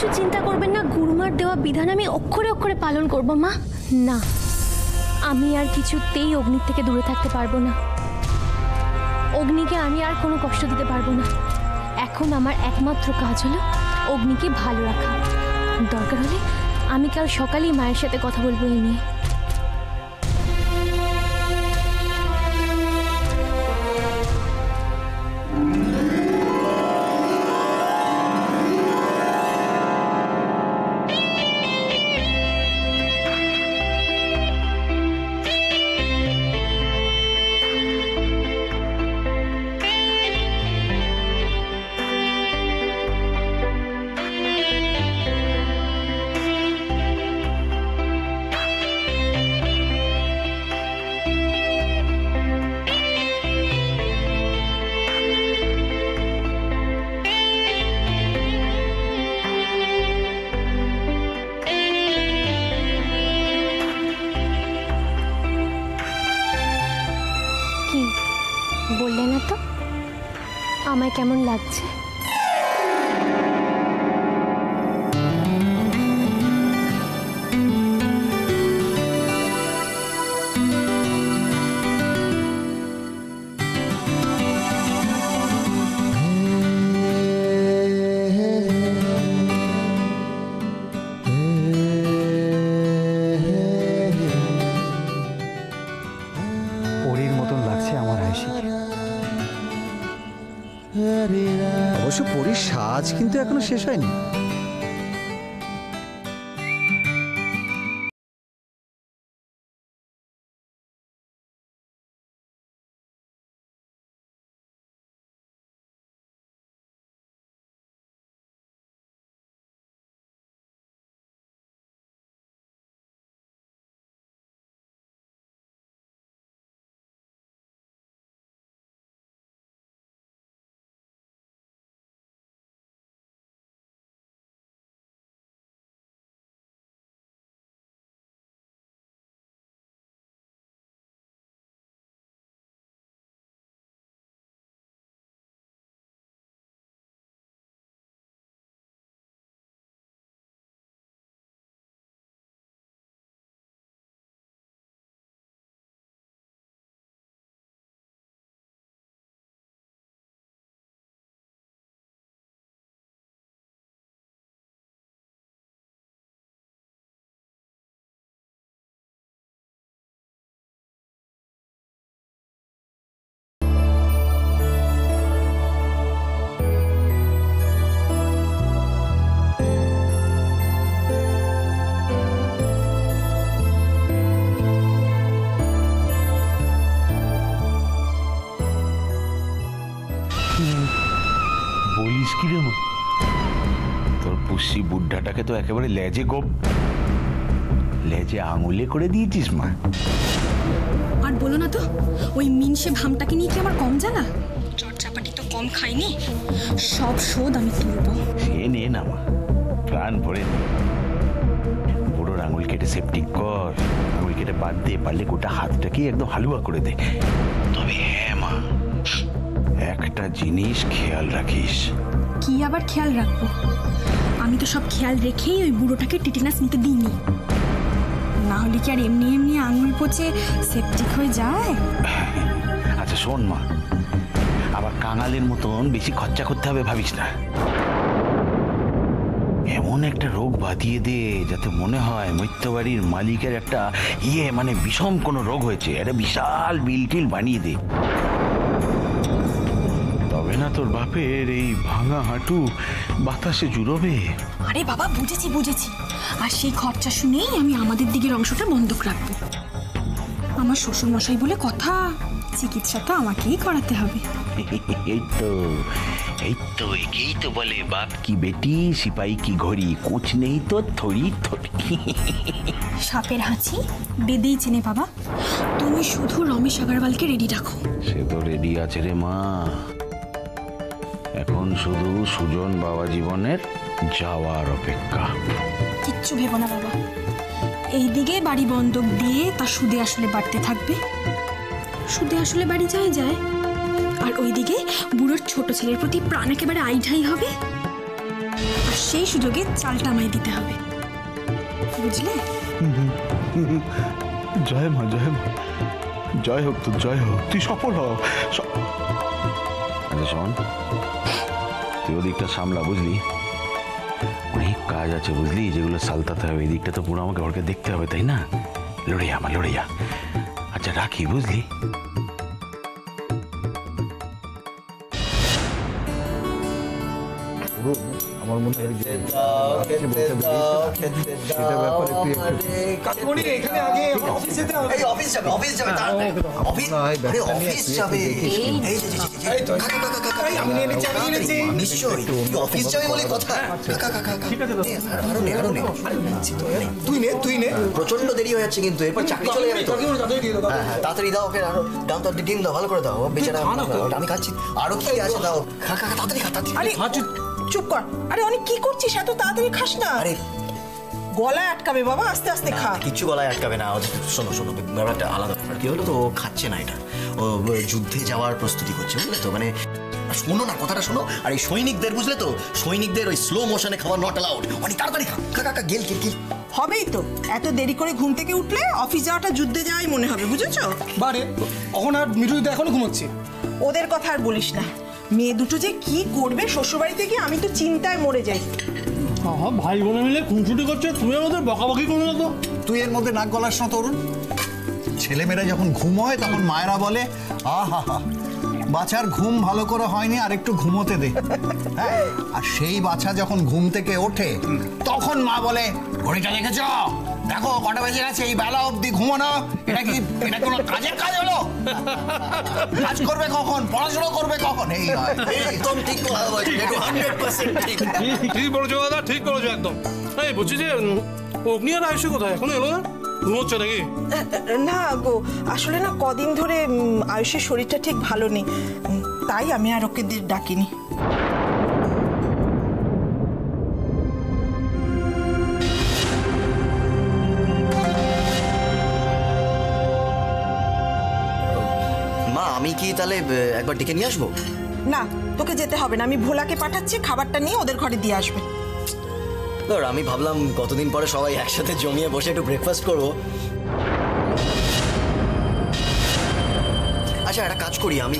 কিচ্ছু চিন্তা করবেন না, গুরুমার দেওয়া বিধান আমি অক্ষরে অক্ষরে পালন করব মা। না, আমি আর কিছুতেই অগ্নির থেকে দূরে থাকতে পারবো না। অগ্নিকে আমি আর কোনো কষ্ট দিতে পারবো না। এখন আমার একমাত্র কাজ হলো অগ্নিকে ভালো রাখা। দরকার হলে আমি কাল সকালেই মায়ের সাথে কথা বলবো এই নিয়ে। বললে না তো আমায় কেমন লাগছে? অবশ্য পরীর সাজ কিন্তু এখনো শেষ হয়নি। বলিস কি রে মা, তোর পুষি বুড্ঢাটাকে তো একেবারে লেজে আঙুলে করে দিয়েছিস মা। আর বলো না তো, ওই মিনসে ভামটাকে নিয়ে কি আমার কম জ্বালা? চটচাপাটি তো কম খাইনি, সব শোধ আমি তুলবো। সে নে না মা, প্রাণ ভরে বুড়োর আঙুল কেটে সেপটিক কর, আঙুল কেটে বাদ দে, পারলে গোটা হাতটাকে একদম হালুয়া করে দে। তবে হ্যাঁ মা, একটা জিনিস খেয়াল রাখিস। কি আবার খেয়াল রাখবো? আমি তো সব খেয়াল রেখেই ওই বুড়োটাকে টিটেনাস নিতে দিইনি। না হলে কি আর এমনি এমনি আঙুল পচে সেপটিক হয়ে যায়? আচ্ছা শোন মা, আবার কাঙালের মতন বেশি খরচা করতে হবে ভাবিস না। এমন একটা রোগ বাঁধিয়ে দে যাতে মনে হয় মৈত্যবাড়ির মালিকের একটা মানে বিষম কোনো রোগ হয়েছে, একটা বিশাল বিলটিল বানিয়ে দে। তবে না তোর বাপের এই ভাঙা হাঁটু বাতাসে জুড়োবে। আরে বাবা, বুঝেছি। আর সেই খরচা শুনেই আমি আমাদের দিকের অংশটা বন্ধক রাখবো। আমার শ্বশুর মশাই বলে কথা, চিকিৎসা তো আমাকেই করাতে হবে। এই তো একেই তো বলে বাপ কি বেটি, সিপাহি কি ঘড়ি, কোচ নেই তো থরি। সাপের হাঁচি বেদেই চেনে বাবা। তুমি শুধু রমেশ আগরওয়ালকে রেডি রাখো। সে তো রেডি আছে রে মা, এখন শুধু সুজন বাবা জীবনের যাওয়ার অপেক্ষা। কিচ্ছু ভেবো না বাবা, এইদিকে বাড়ি বন্ধক দিয়ে তা সুদে আসলে বাড়তে থাকবে, সুদে আসলে বাড়ি যায়। আর ওইদিকে বুড়োর ছোট ছেলের প্রতি প্রাণ একেবারে আইঢাই হবে। আর সেই সুযোগে চালটা আমায় দিতে হবে, বুঝলে? জয় মা, জয় মা, জয় হোক তো, জয় হোক, তুই সফল হ। আচ্ছা শোন, তুই ওদিকটা সামলা, বুঝলি? অনেক কাজ আছে বুঝলি, যেগুলো সালতাতে হবে। এই দিকটা তো পুরো আমাকে ওকে দেখতে হবে, তাই না? লড়ে যা মা, লড়ে যা। আচ্ছা রাখি, বুঝলি? আমার মনে হয় যে সেটা ব্যাপারে তুই প্রচন্ড দেরি হয়ে যাচ্ছে কিন্তু এরপর চাকরি চলে যাবে তো। তাড়াতাড়ি দাও ওকে, আরো দাও তো, ডিম দাও, ভালো করে দাও বেচারা। আমি খাচ্ছি, আরো কি আছে দাও, খা খা তাড়াতাড়ি খা, তাড়াতাড়ি। চুপ কর। আরে অনেক কি করছিস, এত তাড়াতাড়ি খাস না। আরে গলায় আটকাবে বাবা, আস্তে আস্তে খা। কিচ্ছু গলায় আটকাবে না। শোনো শোনো, ব্যাপারটা আলাদা ব্যাপার। কি হলো তো, ও খাচ্ছে না এটা, ও যুদ্ধে যাওয়ার প্রস্তুতি করছে, বুঝলে তো? মানে শোনো না, কথাটা শোনো। আর এই সৈনিকদের, বুঝলে তো, সৈনিকদের ওই স্লো মোশনে খাওয়া নট অ্যালাউড। অনেক তাড়াতাড়ি খা, খা খা, গেল গেল গেল। হবেই তো, এত দেরি করে ঘুম থেকে উঠলে অফিস যাওয়াটা যুদ্ধে যাওয়াই মনে হবে, বুঝেছো? বারে এখন আর মিঠু তো এখনো ঘুমোচ্ছে। ওদের কথা আর বলিস না, মেয়ে দুটো যে কি করবে শ্বশুরবাড়িতে গিয়ে, আমি তো চিন্তায় মরে যাই। ভাই বোনে মিলে খুনসুটি করছে, তুমি আমাদের বকাবকি করো না তো। তুই এর মধ্যে নাক গলাস না তরুণ। ছেলেমেয়েরা যখন ঘুমোয় তখন মায়েরা বলে আহা হা, বাচ্চার ঘুম ভালো করে হয়নি, আর একটু ঘুমোতে দে। হ্যাঁ, আর সেই বাচ্চা যখন ঘুম থেকে ওঠে তখন মা বলে ঘড়িটা দেখেছ, দেখো কটা বেজে গেছে, এই বেলা অবধি ঘুমোনো, এটা কি, এটা কোনো কাজের কাজ হলো? কাজ করবে কখন, পড়াশোনা করবে কখন? এই হয়। একদম ঠিক কথা বলছো, 100% ঠিক। ঠিক বলেছো দাদা, ঠিক বলেছো একদম। এই বলছি যে অগ্নি আর আয়ুষী কোথায়, এখনো এলো না? ঘুমোচ্ছে নাকি? না গো, আসলে না কদিন ধরে আয়ুষের শরীরটা ঠিক ভালো নেই, তাই আমি আর ওকে ডাকিনি। মা, আমি কি তাহলে একবার ডেকে নিয়ে আসবো? না, তোকে যেতে হবে না, আমি ভোলাকে পাঠাচ্ছি, খাবারটা নিয়ে ওদের ঘরে দিয়ে আসবে। ধর, আমি ভাবলাম কতদিন পরে সবাই একসাথে জমিয়ে বসে একটু ব্রেকফাস্ট করবো। আচ্ছা একটা কাজ করি, আমি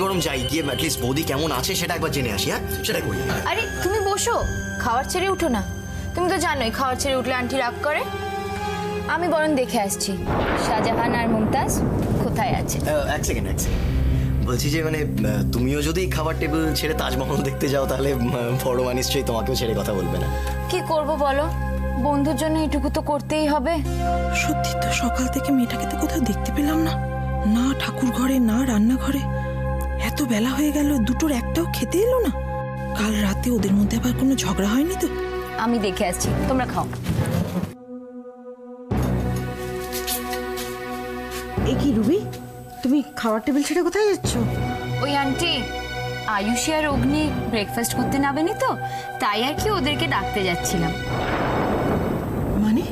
বরং যাই, গিয়ে অ্যাটলিস্ট বৌদি কেমন আছে সেটা একবার জেনে আসি। হ্যাঁ, সেটা করি। আরে তুমি বসো, খাবার ছেড়ে উঠো না। তুমি তো জানোই খাবার ছেড়ে উঠলে আন্টি রাগ করে। আমি বরং দেখে আসছি শাহজাহান আর মুমতাজ কোথায় আছে। এক সেকেন্ড। বলছি যে মানে তুমিও যদি খাবার টেবিল ছেড়ে তাজমহল দেখতে যাও, তাহলে বড় মা নিশ্চয়ই তোমাকেও ছেড়ে কথা বলবে না। কি করব বলো, বন্ধুর জন্য এটুকু তো করতেই হবে। সত্যি তো, সকাল থেকে মেয়েটাকে তো কোথাও দেখতে পেলাম না, না ঠাকুর ঘরে না রান্নাঘরে। এত বেলা হয়ে গেল, দুটোর একটাও খেতে এলো না। কাল রাতে ওদের মধ্যে আবার কোনো ঝগড়া হয়নি তো? আমি দেখে আসছি, তোমরা খাও। এই কি রুবি, তুমি খাবার টেবিল ছেড়ে কোথায় যাচ্ছ? ওই আন্টি, আয়ুষী আর অগ্নি ব্রেকফাস্ট করতে নাবেনি তো, তাই আর কি ওদেরকে ডাকতে যাচ্ছিলাম। মানে?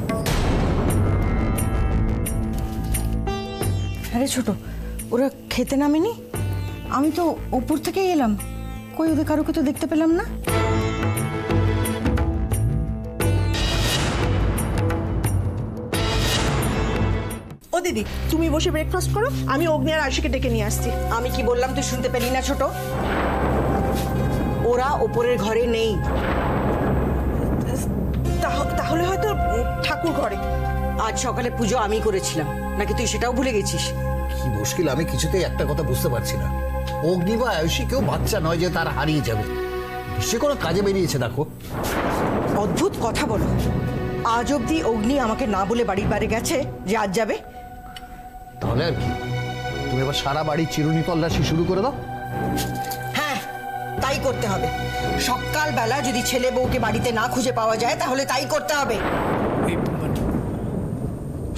আরে ছোট, ওরা খেতে নামেনি? আমি তো উপর থেকেই এলাম, কই ওদের কারোকে তো দেখতে পেলাম না। ও দিদি, তুমি বসে ব্রেকফাস্ট করো, আমি অগ্নি আর আয়ুষীকে ডেকে নিয়ে আসছি। আমি কি বললাম তুই শুনতে পেলি না ছোট? ওরা ওপরের ঘরে নেই। তাহলে হয়তো ঠাকুর ঘরে। আজ সকালে পুজো আমি করেছিলাম, নাকি তুই সেটাও ভুলে গেছিস? কি মুশকিল, আমি কিছুতেই একটা কথা বুঝতে পারছি না। অগ্নি বা আয়ুষী কেউ বাচ্চা নয় যে তার হারিয়ে যাবে, সে কোনো কাজে বেরিয়েছে। দেখো, অদ্ভুত কথা বলো। আজ অব্দি অগ্নি আমাকে না বলে বাড়ির বাইরে গেছে যে আজ যাবে। তাহলে আর কি, তুমি এবার সারা বাড়ি চিরুনি তল্লাশি শুরু করে দাও। হ্যাঁ, তাই করতে হবে। সকালবেলা যদি ছেলে বউকে বাড়িতে না খুঁজে পাওয়া যায়, তাহলে তাই করতে হবে।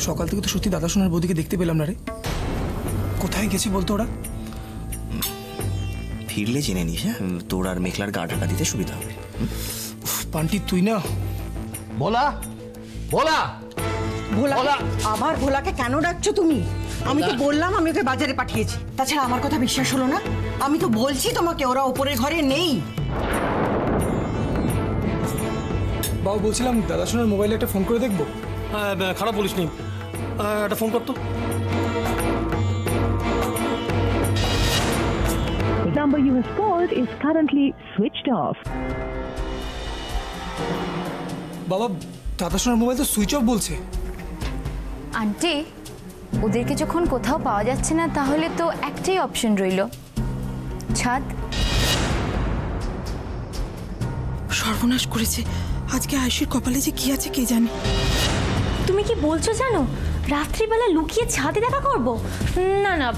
সকাল থেকে তো সত্যি দাদা সোনার বৌদিকে দেখতে পেলাম না রে। কোথায় গেছি বলতো ওরা? ফিরলে জেনে নিস। হ্যাঁ, তোর আর মেঘলার গা ঢাকা দিতে সুবিধা হবে। পান্টি তুই না ভোলা, ভোলা, ভোলা, আবার ভোলাকে কেন ডাকছো তুমি? আমি তো বললাম আমি ওকে বাজারে পাঠিয়েছি। তাছাড়া আমার কথা বিশ্বাস হলো না? আমি তো বলছি তোমাকে ওরা ওপরের ঘরে নেই। বাবু বলছিলাম দাদা সোনার মোবাইলে একটা ফোন করে দেখবো। খারাপ বলিস নি, একটা ফোন করতো। The number you have called is currently switched off. বাবা দাদা সোনার মোবাইল তো সুইচ অফ বলছে। আন্টি, ওদেরকে যখন কোথাও পাওয়া যাচ্ছে না তাহলে তো একটাই অপশন রইল, ছাদ। সর্বনাশ করেছে, আজকে আয়ুষের কপালে যে কি আছে কে জানে। তুমি কি বলছো জানো, রাত্রিবেলা লুকিয়ে ছাদে দেখা করব? না না।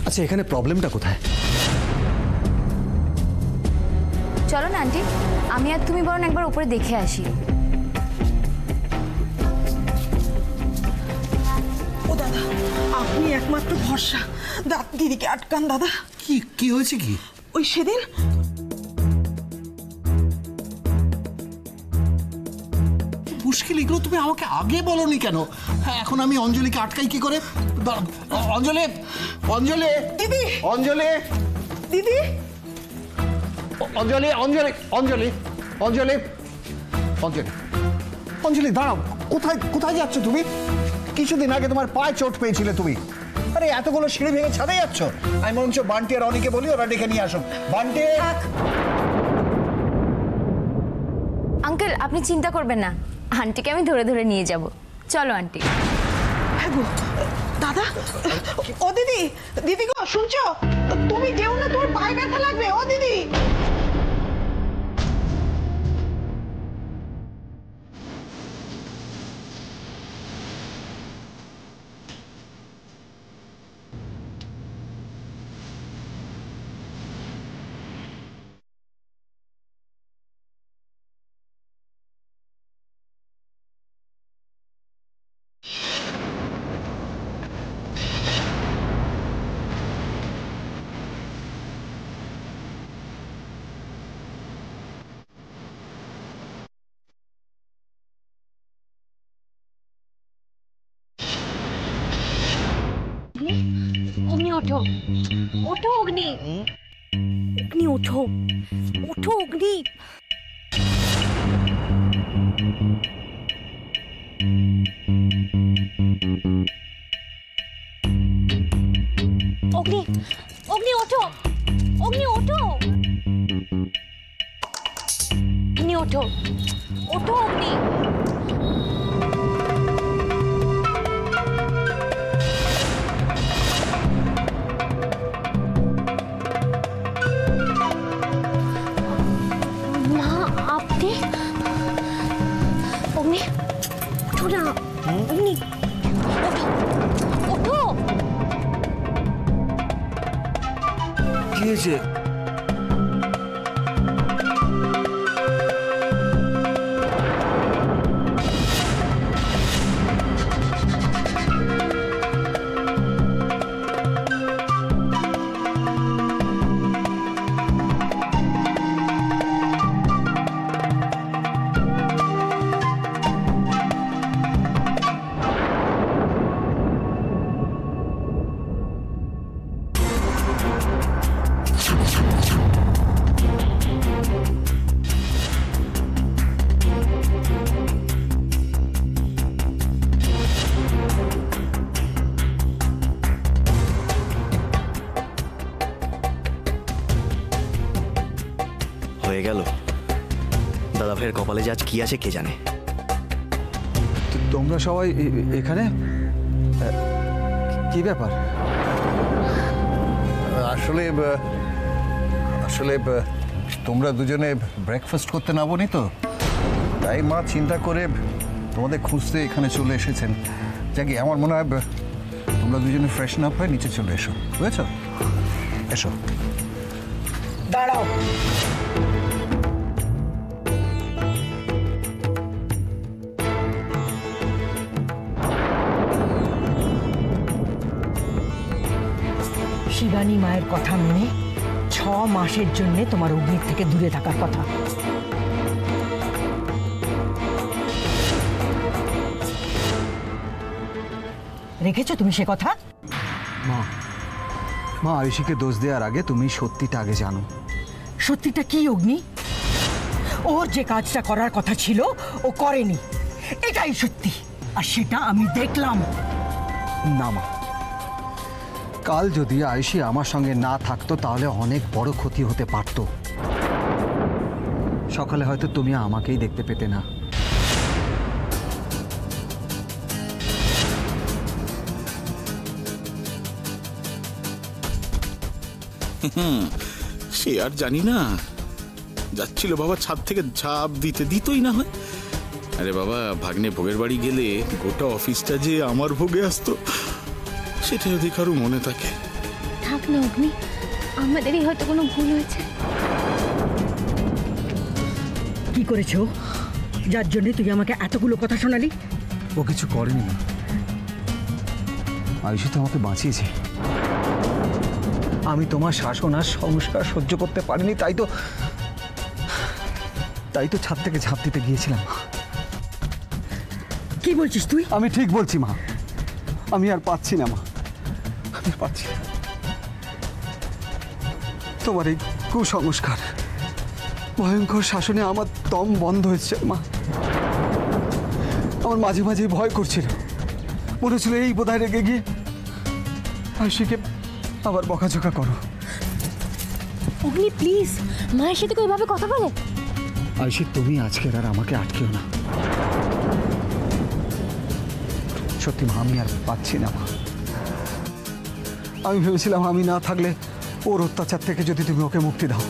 আচ্ছা এখানে প্রবলেমটা কোথায়? চলো না আন্টি, আমি আর তুমি বরং একবার উপরে দেখে আসি। ও দাদা, আপনি একমাত্র ভরসা, দিদিকে আটকান দাদা। কি কি হয়েছে কি? ওই সেদিন মুশকিল, এগুলো তুমি আমাকে আগে বলনি কেন? হ্যাঁ, এখন আমি অঞ্জলিকে আটকাই কি করে? অঞ্জলি, অঞ্জলি দিদি, অঞ্জলি দিদি, অঞ্জলি, অঞ্জলি, অঞ্জলি, অঞ্জলি, অঞ্জলি, অঞ্জলি দাঁড়াও। কোথায় কোথায় যাচ্ছ তুমি? কিছুদিন আগে তোমার পায়ে চোট পেয়েছিলে তুমি। আরে এতগুলো সিঁড়ি ভেঙে ছাদে যাচ্ছ? আমি মনে হচ্ছে বান্টি আর অনিকে বলি ওরা ডেকে নিয়ে আসো। বান্টি, আঙ্কেল আপনি চিন্তা করবেন না, আন্টিকে আমি ধরে ধরে নিয়ে যাব। চলো আন্টি। হ্যাঁ গো দাদা, ও দিদি, দিদি গো শুনছো? তুমি যেও না, তোমার পায়ে ব্যথা লাগবে। ও দিদি, অগ্নি ওঠো, ওঠো অগ্নি, অগ্নি ওঠো, ওঠো অগ্নি। অগ্নি, অগ্নি ওঠো, অগ্নি ওঠো, অগ্নি ওঠো, ওঠো অগ্নি। মা আপনি? অগ্নি ওঠো না, অগ্নি ওঠো, ওঠো। কি হয়েছে? হয়ে গেল। দাদা ভাইয়ের কপালে যে আজ কি আছে কে জানে। তোমরা সবাই এখানে কি ব্যাপার? আসলে আসলে তোমরা দুজনে ব্রেকফাস্ট করতে নাবোনি তো, তাই মা চিন্তা করে তোমাদের খুঁজতে এখানে চলে এসেছেন। যাকে আমার মনে হয় তোমরা দুজনে ফ্রেশন আপ হয়ে নিচে চলে এসো, বুঝেছো? এসো। দাঁড়াও। শিবানী মায়ের কথা মেনে 6 মাসের জন্য তোমার অগ্নির থেকে দূরে থাকার কথা। রেখেছো তুমি সে কথা? মা, মা আয়ুষীকে দোষ দেওয়ার আগে তুমি সত্যিটা আগে জানো। সত্যিটা কি অগ্নি? ওর যে কাজটা করার কথা ছিল ও করেনি, এটাই সত্যি। আর সেটা আমি দেখলাম। না মা, কাল যদি আয়ুষী আমার সঙ্গে না থাকতো তাহলে অনেক বড় ক্ষতি হতে পারত। সকালে হয়তো তুমি আমাকেই দেখতে পেতে না। সে আর জানি না, যাচ্ছিল বাবা ছাদ থেকে ঝাঁপ দিতই না হয়। আরে বাবা, ভাগ্নে ভোগের বাড়ি গেলে গোটা অফিসটা যে আমার ভোগে আসতো, সেটা যদি কারো মনে থাকে। থাক না অগ্নি, আমাদেরই হয়তো কোনো ভুল হয়েছে। কি করেছো যার জন্য তুই আমাকে এতগুলো কথা শোনালি? ও কিছু করেনি না, আয়ুষী তো আমাকে বাঁচিয়েছে। আমি তোমার শাসন আর সংস্কার সহ্য করতে পারিনি, তাই তো ছাদ থেকে ঝাঁপ দিতে গিয়েছিলাম। কি বলছিস তুই? আমি ঠিক বলছি মা, আমি আর পাচ্ছি না মা, আমি পাচ্ছি না। তোমার এই কুসংস্কার, ভয়ঙ্কর শাসনে আমার দম বন্ধ হয়েছে মা। আমার মাঝে মাঝে ভয় করছিল, মনে হচ্ছিল এই বোধহয় রেগে গিয়ে আয়ুষীকে আবার বকাঝকা করো। অগ্নি প্লিজ, মায়ের সাথে ওইভাবে কথা বলে। আয়ুষী, তুমি আজকের আর আমাকে আটকেও না। সত্যি মা, আমি আর পাচ্ছি না মা। আমি ভেবেছিলাম আমি না থাকলে ওর অত্যাচার থেকে যদি তুমি ওকে মুক্তি দাও,